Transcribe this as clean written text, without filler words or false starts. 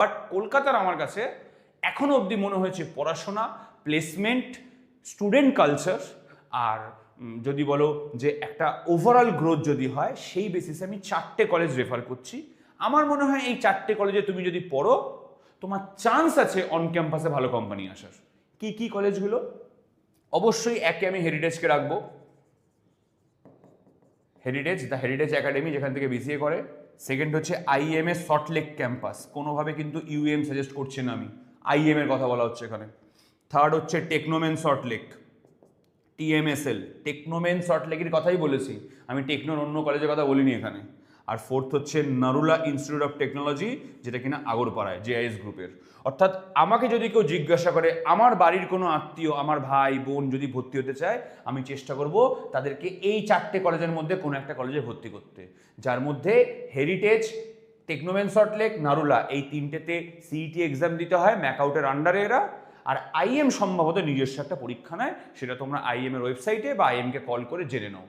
But কলকাতার আমার কাছে এখনো অবধি মনে হয়েছে পড়াশোনা, প্লেসমেন্ট, স্টুডেন্ট কালচার আর যদি বলো যে একটা ওভারঅল গ্রোথ যদি হয়, সেই বেসিসে আমি 4টে কলেজ রেফার করছি। আমার মনে হয় এই 4টে কলেজে তুমি যদি পড়ো, তোমার চান্স আছে অন ক্যাম্পাসে ভালো কোম্পানি আসার। কি কি কলেজগুলো? অবশ্যই একে আমি হেরিটেজকে রাখবো, হেরিটেজ, দ্য হেরিটেজ একাডেমি, যেখান থেকে বিসিএ করে। সেকেন্ড হচ্ছে আইএমএ সল্টলেক ক্যাম্পাস, কোনোভাবে কিন্তু ইউএম সাজেস্ট করছি না আমি, আইএম এর কথা বলা হচ্ছে এখানে। থার্ড হচ্ছে টেকনোমেন সল্টলেক, টিএমএসএল, টেকনোমেন সল্টলেকের কথাই বলেছি আমি, টেকনোর অন্য কলেজের কথা বলিনি এখানে। আর ফোর্থ হচ্ছে নারুলা ইনস্টিটিউট অফ টেকনোলজি, যেটা কিনা আগরপাড়ায়, জেআইএস গ্রুপের। অর্থাৎ আমাকে যদি কেউ জিজ্ঞাসা করে, আমার বাড়ির কোনো আত্মীয়, আমার ভাই বোন যদি ভর্তি হতে চায়, আমি চেষ্টা করব তাদেরকে এই 4টে কলেজের মধ্যে কোনো একটা কলেজে ভর্তি করতে, যার মধ্যে হেরিটেজ, টেকনোমেন সল্টলেক, নারুলা, এই 3টেতে সিইটি এক্সাম দিতে হয়, ম্যাকআউটের আন্ডারে এরা। আর আইএম সম্ভবত নিজস্ব একটা পরীক্ষা নেয়, সেটা তোমরা আইএম এর ওয়েবসাইটে বা আইএমকে কল করে জেনে নাও।